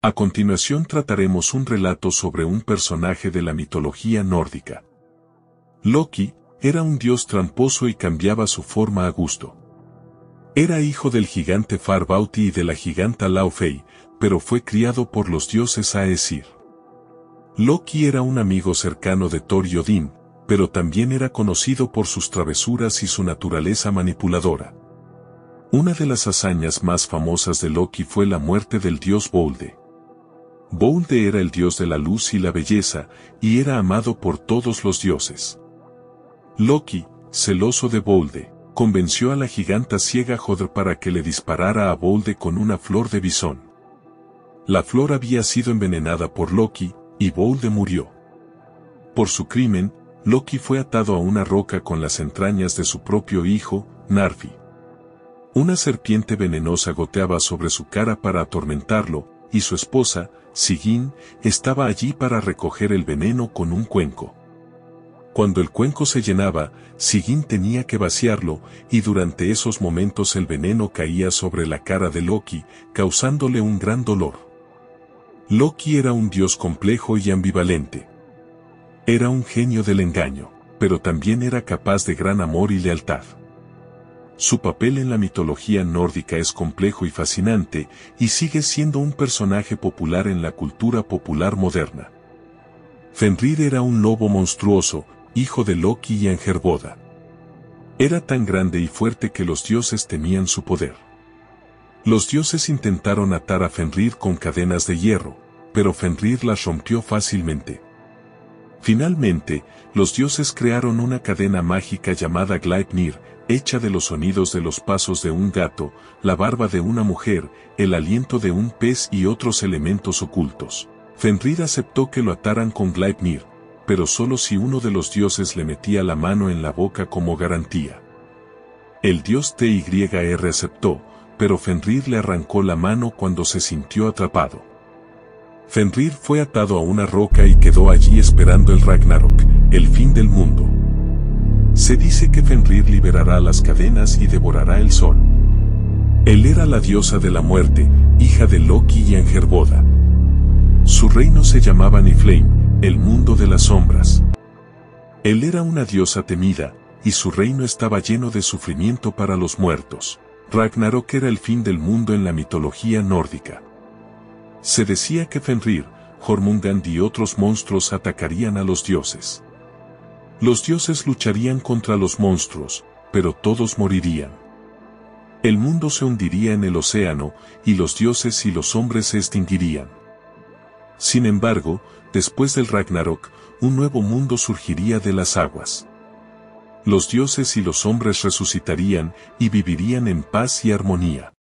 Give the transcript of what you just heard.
A continuación trataremos un relato sobre un personaje de la mitología nórdica. Loki era un dios tramposo y cambiaba su forma a gusto. Era hijo del gigante Farbauti y de la giganta Laufey, pero fue criado por los dioses Aesir. Loki era un amigo cercano de Thor y Odín, pero también era conocido por sus travesuras y su naturaleza manipuladora. Una de las hazañas más famosas de Loki fue la muerte del dios Bolde. Bolde era el dios de la luz y la belleza, y era amado por todos los dioses. Loki, celoso de Bolde, convenció a la giganta ciega Hodr para que le disparara a Bolde con una flor de bisón. La flor había sido envenenada por Loki, y Bolde murió. Por su crimen, Loki fue atado a una roca con las entrañas de su propio hijo, Narfi. Una serpiente venenosa goteaba sobre su cara para atormentarlo, y su esposa, Sigyn, estaba allí para recoger el veneno con un cuenco. Cuando el cuenco se llenaba, Sigyn tenía que vaciarlo, y durante esos momentos el veneno caía sobre la cara de Loki, causándole un gran dolor. Loki era un dios complejo y ambivalente. Era un genio del engaño, pero también era capaz de gran amor y lealtad. Su papel en la mitología nórdica es complejo y fascinante, y sigue siendo un personaje popular en la cultura popular moderna. Fenrir era un lobo monstruoso, hijo de Loki y Angerboda. Era tan grande y fuerte que los dioses temían su poder. Los dioses intentaron atar a Fenrir con cadenas de hierro, pero Fenrir las rompió fácilmente. Finalmente, los dioses crearon una cadena mágica llamada Gleipnir, hecha de los sonidos de los pasos de un gato, la barba de una mujer, el aliento de un pez y otros elementos ocultos. Fenrir aceptó que lo ataran con Gleipnir, pero solo si uno de los dioses le metía la mano en la boca como garantía. El dios Tyr aceptó, pero Fenrir le arrancó la mano cuando se sintió atrapado. Fenrir fue atado a una roca y quedó allí esperando el Ragnarok, el fin del mundo. Se dice que Fenrir liberará las cadenas y devorará el sol. Él era la diosa de la muerte, hija de Loki y Angerboda. Su reino se llamaba Niflheim, el mundo de las sombras. Él era una diosa temida, y su reino estaba lleno de sufrimiento para los muertos. Ragnarok era el fin del mundo en la mitología nórdica. Se decía que Fenrir, Jormungand y otros monstruos atacarían a los dioses. Los dioses lucharían contra los monstruos, pero todos morirían. El mundo se hundiría en el océano, y los dioses y los hombres se extinguirían. Sin embargo, después del Ragnarok, un nuevo mundo surgiría de las aguas. Los dioses y los hombres resucitarían, y vivirían en paz y armonía.